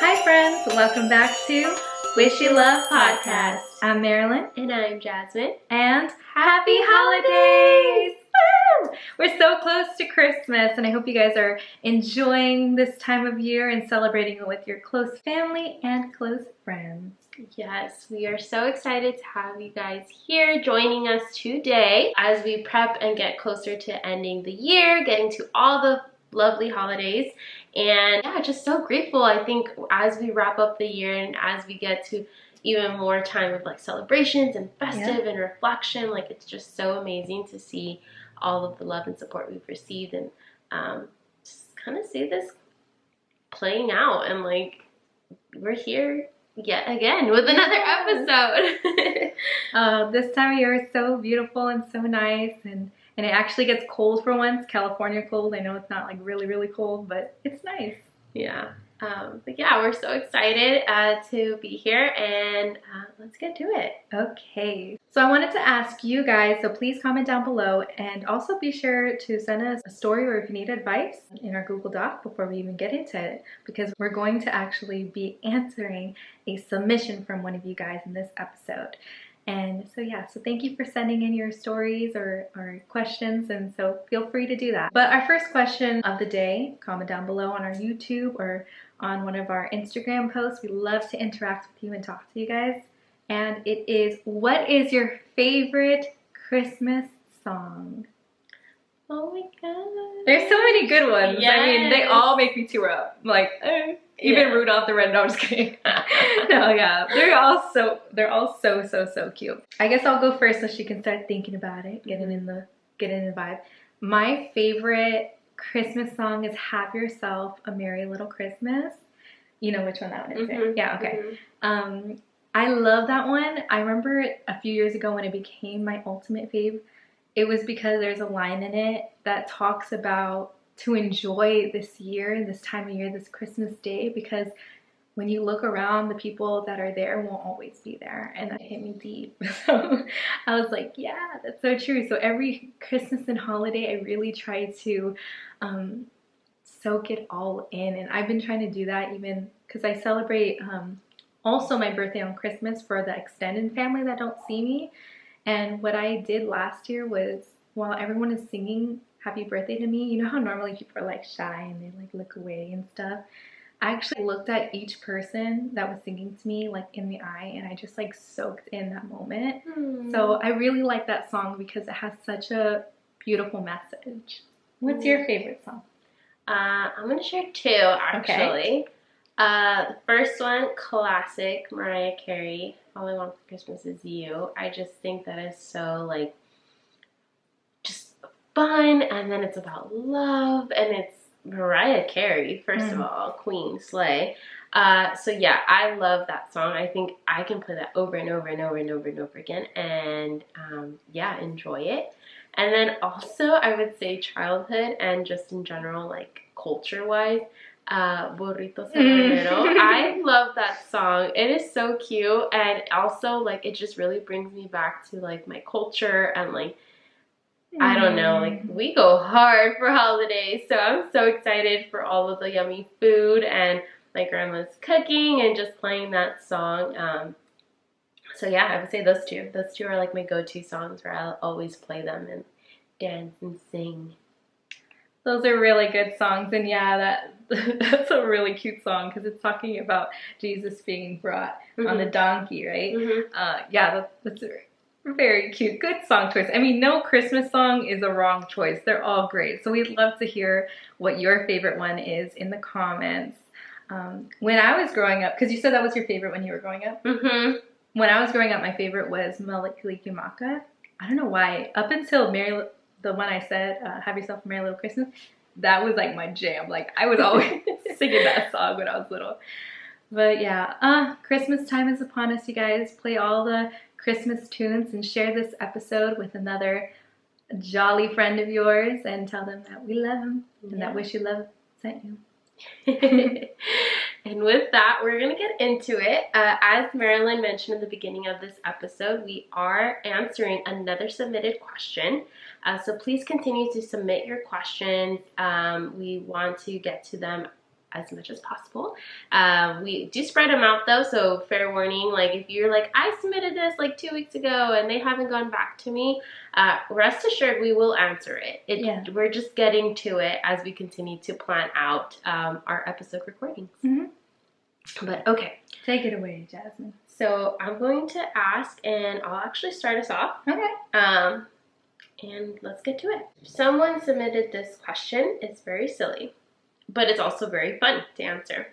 Hi friends, welcome back to Wish You Love Podcast. I'm Marilyn. And I'm Jazmine. And happy holidays! Woo! We're so close to Christmas and I hope you guys are enjoying this time of year and celebrating it with your close family and close friends. Yes, we are so excited to have you guys here joining us today as we prep and get closer to ending the year, getting to all the lovely holidays, and yeah, just so grateful. I think as we wrap up the year and as we get to even more time of like celebrations and festive and reflection, like it's just so amazing to see all of the love and support we've received, and just kind of see this playing out, and like we're here yet again with another episode. This time of year is so beautiful and so nice, and it actually gets cold for once. California cold. I know it's not like really cold, but it's nice. Yeah. But yeah, we're so excited to be here, and let's get to it. Okay. So I wanted to ask you guys, so please comment down below, and also be sure to send us a story or if you need advice in our Google Doc before we even get into it, because we're going to actually be answering a submission from one of you guys in this episode. And so yeah, so thank you for sending in your stories or questions, and so feel free to do that. But our first question of the day, comment down below on our YouTube or on one of our Instagram posts. We love to interact with you and talk to you guys. And it is, what is your favorite Christmas song? Oh my god. There's so many good ones. Yes. I mean, they all make me tear up. Like, even Rudolph the Red, no, I'm just kidding. No, yeah, they're all so cute. I guess I'll go first so she can start thinking about it, getting in the vibe. My favorite Christmas song is "Have Yourself a Merry Little Christmas." You know which one that one is, right? Yeah, okay. I love that one. I remember a few years ago when it became my ultimate fave. It was because there's a line in it that talks about to enjoy this year, this time of year, this Christmas day, because when you look around, the people that are there won't always be there. And that hit me deep. So I was like, yeah, that's so true. So every Christmas and holiday, I really try to soak it all in. And I've been trying to do that even because I celebrate also my birthday on Christmas for the extended family that don't see me. And what I did last year was, while everyone is singing happy birthday to me, you know how normally people are like shy and they like look away and stuff? I actually looked at each person that was singing to me like in the eye, and I just like soaked in that moment. So I really like that song because it has such a beautiful message. What's your favorite song? I'm gonna share two actually. The first one, classic Mariah Carey, "All I Want for Christmas Is You." I just think that is so like just fun, and then it's about love, and it's Mariah Carey, first of all, Queen, slay. So yeah, I love that song. I think I can play that over and over and over and over and over again, and yeah, enjoy it. And then also I would say childhood and just in general, like culture-wise, Burrito Sabanero. I love that song. It is so cute, and also like it just really brings me back to like my culture, and like I don't know, like we go hard for holidays, so I'm so excited for all of the yummy food and my grandma's cooking and just playing that song. So yeah, I would say those two. Those two are like my go-to songs where I'll always play them and dance and sing. Those are really good songs, and yeah, that's a really cute song because it's talking about Jesus being brought on the donkey, right? Yeah, that's a very cute. Good song choice. I mean, no Christmas song is a wrong choice. They're all great. So we'd love to hear what your favorite one is in the comments. When I was growing up, because you said that was your favorite when you were growing up? When I was growing up, my favorite was Malikilikimaka. I don't know why. Up until the one I said, "Have Yourself a Merry Little Christmas," that was like my jam. Like I was always singing that song when I was little. But yeah, Christmas time is upon us, you guys. Play all the Christmas tunes and share this episode with another jolly friend of yours and tell them that we love them and that Wish You Love sent you. And with that, we're going to get into it. As Marilyn mentioned in the beginning of this episode, we are answering another submitted question. So please continue to submit your questions. We want to get to them as much as possible. We do spread them out though, so fair warning, like if you're like, I submitted this like 2 weeks ago and they haven't gone back to me, rest assured we will answer it. We're just getting to it as we continue to plan out our episode recordings. But okay. Take it away, Jazmine. So I'm going to ask, and I'll actually start us off. Okay. And let's get to it. Someone submitted this question. It's very silly, but it's also very fun to answer.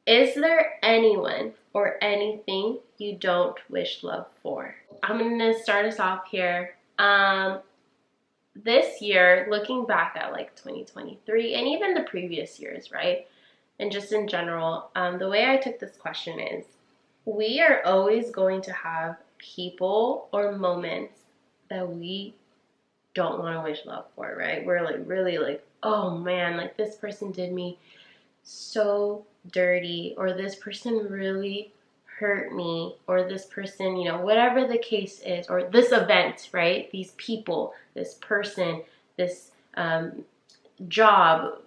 Is there anyone or anything you don't wish love for? I'm going to start us off here. This year, looking back at like 2023 and even the previous years, right? And just in general, the way I took this question is, we are always going to have people or moments that we don't want to wish love for, right? We're like really like, oh man, like this person did me so dirty, or this person really hurt me, or this person, you know, whatever the case is, or this event, right? These people, this person, this job,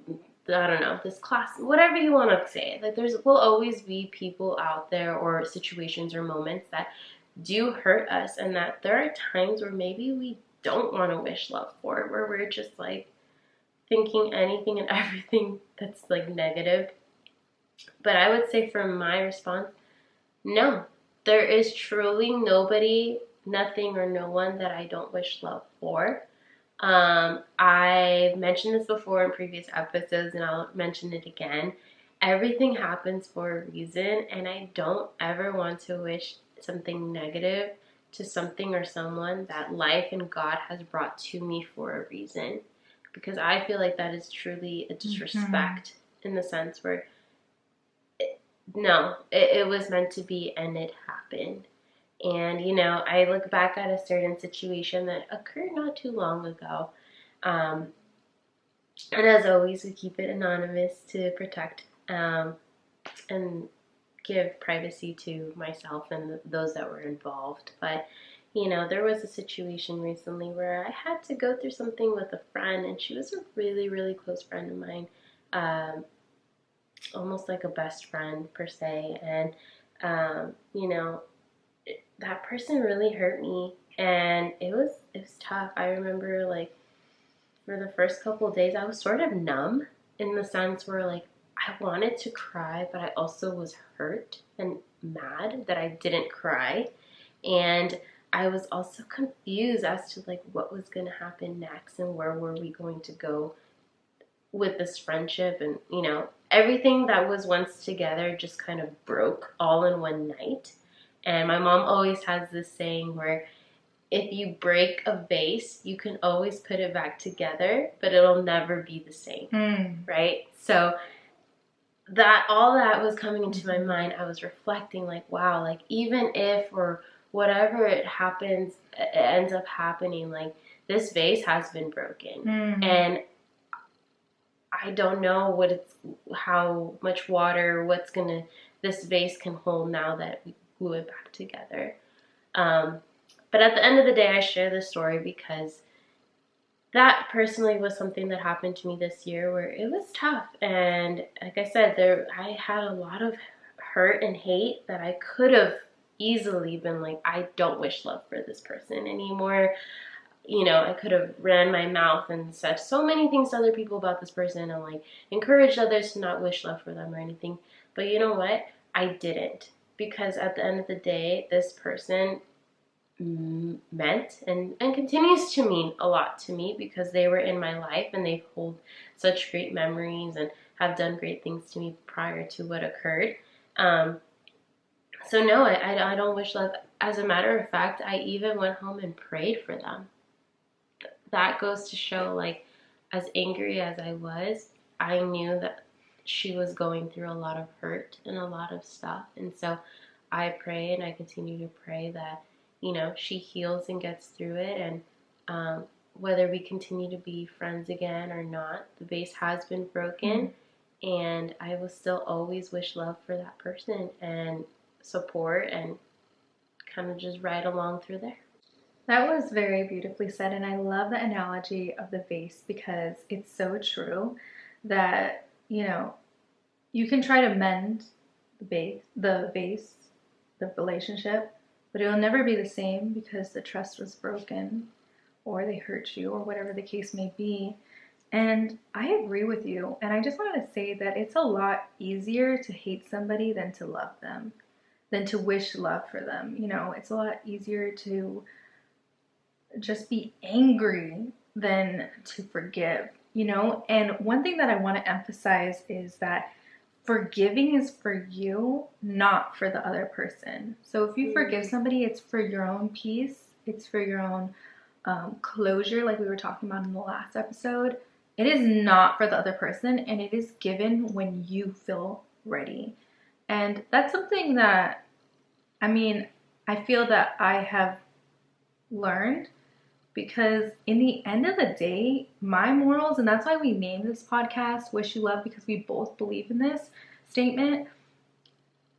I don't know, this class, whatever you want to say. Like will always be people out there or situations or moments that do hurt us, and that there are times where maybe we don't want to wish love for, where we're just like thinking anything and everything that's like negative. But I would say for my response, no, there is truly nobody, nothing, or no one that I don't wish love for. I've mentioned this before in previous episodes, and I'll mention it again. Everything happens for a reason, and I don't ever want to wish something negative to something or someone that life and God has brought to me for a reason. Because I feel like that is truly a disrespect in the sense where, it was meant to be and it happened. And, you know, I look back at a certain situation that occurred not too long ago. And as always, we keep it anonymous to protect and give privacy to myself and those that were involved. But, you know, there was a situation recently where I had to go through something with a friend, and she was a really, really close friend of mine. Almost like a best friend per se. And, you know, that person really hurt me, and it was tough. I remember, like, for the first couple of days, I was sort of numb in the sense where, like, I wanted to cry, but I also was hurt and mad that I didn't cry. And I was also confused as to, like, what was going to happen next and where were we going to go with this friendship. And, you know, everything that was once together just kind of broke all in one night. And my mom always has this saying where if you break a vase, you can always put it back together, but it'll never be the same, right? So that all that was coming into my mind, I was reflecting like, wow, like even if or whatever it happens, it ends up happening, like this vase has been broken. And I don't know how much water, this vase can hold now that we glue it back together. But at the end of the day, I share this story because that personally was something that happened to me this year where it was tough. And like I said, I had a lot of hurt and hate that I could have easily been like, I don't wish love for this person anymore. You know, I could have ran my mouth and said so many things to other people about this person and like encouraged others to not wish love for them or anything. But you know what? I didn't. Because at the end of the day, this person meant and continues to mean a lot to me because they were in my life and they hold such great memories and have done great things to me prior to what occurred. So no, I don't wish love. As a matter of fact, I even went home and prayed for them. That goes to show, like, as angry as I was, I knew that she was going through a lot of hurt and a lot of stuff. And so I pray and I continue to pray that, you know, she heals and gets through it. And whether we continue to be friends again or not, the vase has been broken. And I will still always wish love for that person and support and kind of just ride along through there. That was very beautifully said, and I love the analogy of the vase because it's so true that, you know, you can try to mend the relationship, but it'll never be the same because the trust was broken or they hurt you or whatever the case may be. And I agree with you. And I just wanted to say that it's a lot easier to hate somebody than to love them, than to wish love for them. You know, it's a lot easier to just be angry than to forgive, you know? And one thing that I want to emphasize is that forgiving is for you, not for the other person. So if you forgive somebody, it's for your own peace. It's for your own closure, like we were talking about in the last episode. It is not for the other person, and it is given when you feel ready. And that's something that, I mean, I feel that I have learned, because in the end of the day, my morals, and that's why we named this podcast Wish You Love, because we both believe in this statement.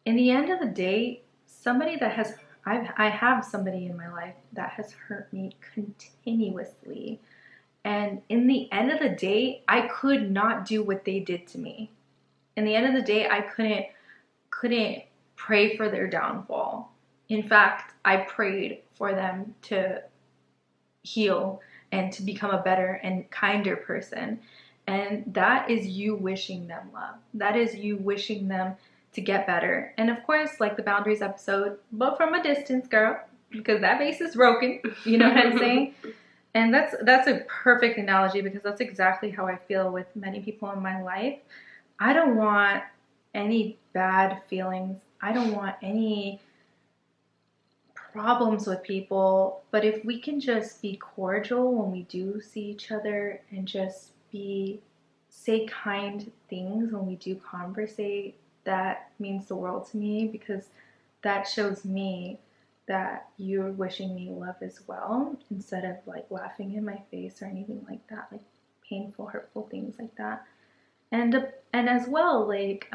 In the end of the day, I have somebody in my life that has hurt me continuously. And in the end of the day, I could not do what they did to me. In the end of the day, I couldn't pray for their downfall. In fact, I prayed for them to heal and to become a better and kinder person. And that is you wishing them love. That is you wishing them to get better. And of course, like the boundaries episode, but from a distance, girl, because that base is broken. You know what I'm saying? And that's a perfect analogy, because that's exactly how I feel with many people in my life. I don't want any bad feelings. I don't want any problems with people. But if we can just be cordial when we do see each other, and just say kind things when we do conversate, that means the world to me, because that shows me that you're wishing me love as well, instead of like laughing in my face or anything like that, like painful, hurtful things like that. And as well, like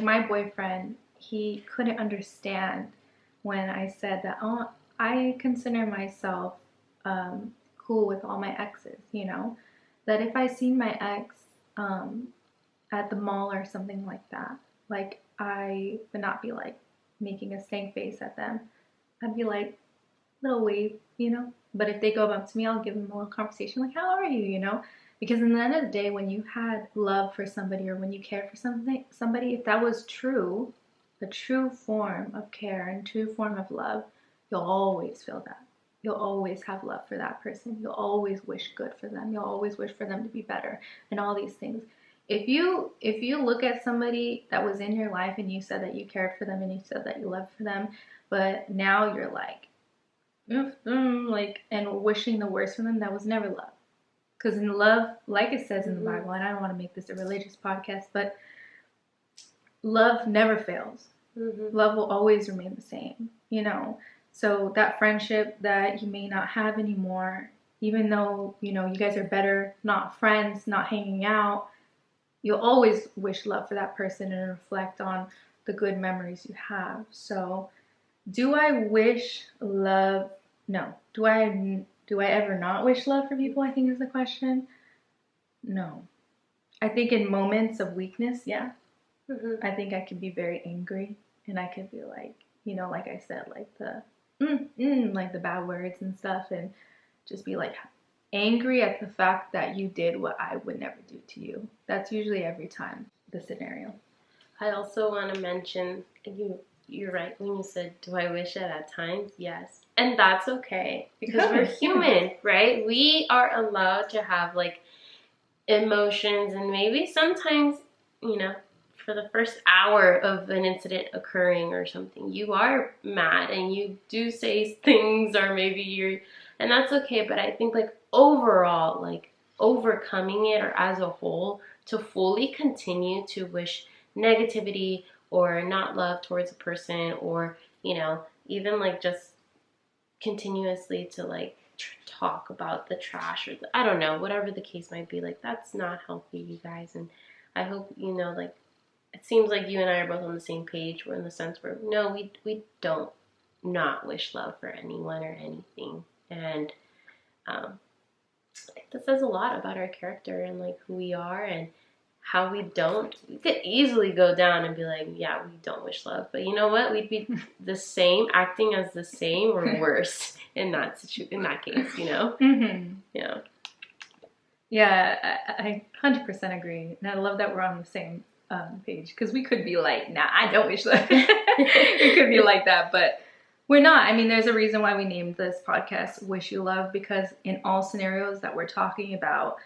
my boyfriend, he couldn't understand when I said that, oh, I consider myself cool with all my exes, you know, that if I seen my ex at the mall or something like that, like I would not be like making a stank face at them. I'd be like, little wave, you know? But if they go up to me, I'll give them a little conversation, like, how are you, you know? Because in the end of the day, when you had love for somebody, or when you cared for somebody, if that was true, a true form of care and true form of love, you'll always feel that. You'll always have love for that person. You'll always wish good for them. You'll always wish for them to be better, and all these things. If you look at somebody that was in your life and you said that you cared for them and you said that you loved for them, but now you're like, and wishing the worst for them, that was never love. Because in love, like it says in the Bible, and I don't want to make this a religious podcast, but love never fails. Love will always remain the same, you know. So that friendship that you may not have anymore, even though, you know, you guys are better, not friends, not hanging out, you'll always wish love for that person and reflect on the good memories you have. So do I wish love? No. Do I ever not wish love for people, I think is the question. No. I think in moments of weakness, yeah. I think I could be very angry, and I could be like, you know, like I said, like the like the bad words and stuff, and just be like angry at the fact that you did what I would never do to you. That's usually every time the scenario. I also want to mention, you're right when you said, do I wish it at times? Yes. And that's okay, because we're human, right? We are allowed to have like emotions, and maybe sometimes, you know, for the first hour of an incident occurring or something, you are mad and you do say things, or maybe and that's okay. But I think like overall, like overcoming it, or as a whole, to fully continue to wish negativity or not love towards a person, or, you know, even like just continuously to like talk about the trash, or I don't know, whatever the case might be, like that's not healthy, you guys. And I hope, you know, like it seems like you and I are both on the same page. We're in the sense where, no, we don't not wish love for anyone or anything. And I think that says a lot about our character and like who we are, and how we could easily go down and be like, yeah, we don't wish love. But you know what? We'd be the same, acting as the same or worse in that case, you know? Mm-hmm. Yeah. Yeah, I 100% agree. And I love that we're on the same page, because we could be like, nah, I don't wish love. We could be like that, but we're not. I mean, there's a reason why we named this podcast Wish You Love, because in all scenarios that we're talking about,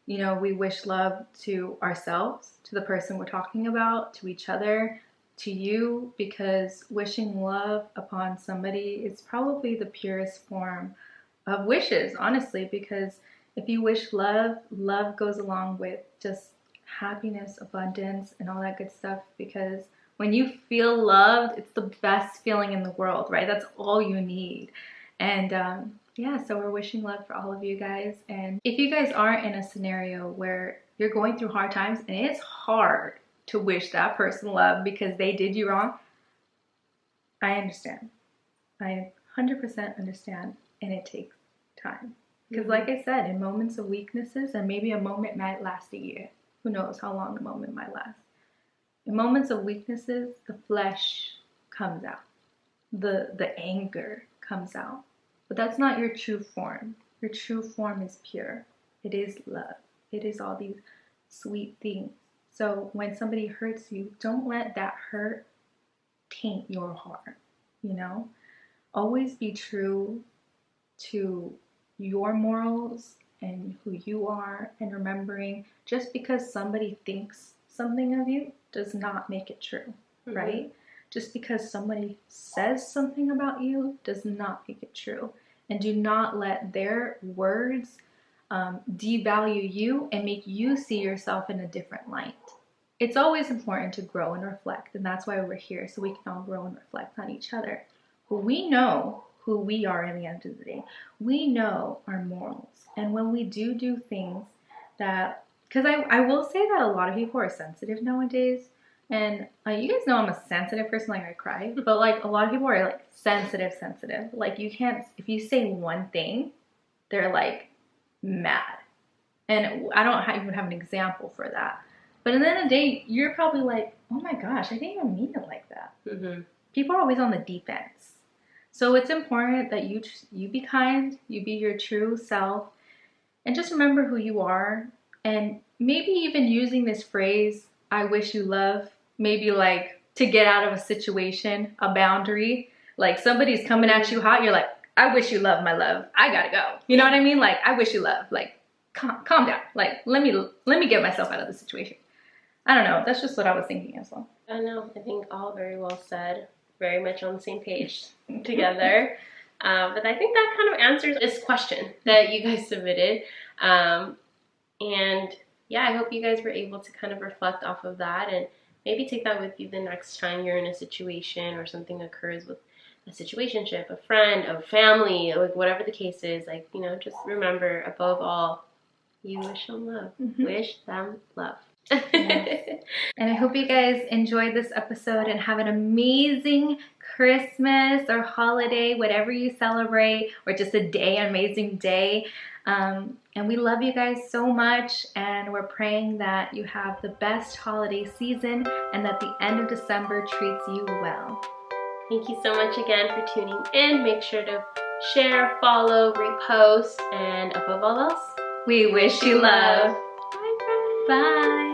you know, we wish love to ourselves, to the person we're talking about, to each other, to you, because wishing love upon somebody is probably the purest form of wishes, honestly, because if you wish love, love goes along with just happiness, abundance, and all that good stuff, because when you feel loved, it's the best feeling in the world, right? That's all you need. And yeah, so we're wishing love for all of you guys. And if you guys aren't in a scenario where you're going through hard times and it's hard to wish that person love because they did you wrong, I understand. I 100% understand, and it takes time. Because like I said, in moments of weaknesses, and maybe a moment might last a year. Who knows how long the moment might last. In moments of weaknesses, the flesh comes out. The anger comes out. But that's not your true form. Your true form is pure. It is love. It is all these sweet things. So when somebody hurts you, don't let that hurt taint your heart, you know? Always be true to your morals and who you are, and remembering just because somebody thinks something of you does not make it true, right? Just because somebody says something about you does not make it true. And do not let their words devalue you and make you see yourself in a different light. It's always important to grow and reflect, and that's why we're here, so we can all grow and reflect on each other. But we know who we are at the end of the day. We know our morals. And when we do things that, because I will say that a lot of people are sensitive nowadays. And you guys know I'm a sensitive person, like I cry. But like a lot of people are like sensitive. Like you can't, if you say one thing, they're like mad. And I don't even have an example for that. But at the end of the day, you're probably like, oh my gosh, I didn't even mean it like that. People are always on the defense. So it's important that you be kind, you be your true self, and just remember who you are. And maybe even using this phrase, I wish you love, maybe like to get out of a situation, a boundary. Like somebody's coming at you hot, you're like, I wish you love, my love. I gotta go. You know what I mean? Like, I wish you love. Like, calm down. Like, let me get myself out of the situation. I don't know. That's just what I was thinking as well. I know. I think all very well said. Very much on the same page together. But I think that kind of answers this question that you guys submitted. And yeah, I hope you guys were able to kind of reflect off of that and maybe take that with you the next time you're in a situation or something occurs with a situationship, a friend, a family, like whatever the case is. Like, you know, just remember, above all, you wish them love. Wish them love. Yes. And I hope you guys enjoyed this episode and have an amazing Christmas or holiday, whatever you celebrate, or just a day, an amazing day. And we love you guys so much, and we're praying that you have the best holiday season and that the end of December treats you well. Thank you so much again for tuning in. Make sure to share, follow, repost, and above all else, we wish you love. Bye, friends. Bye.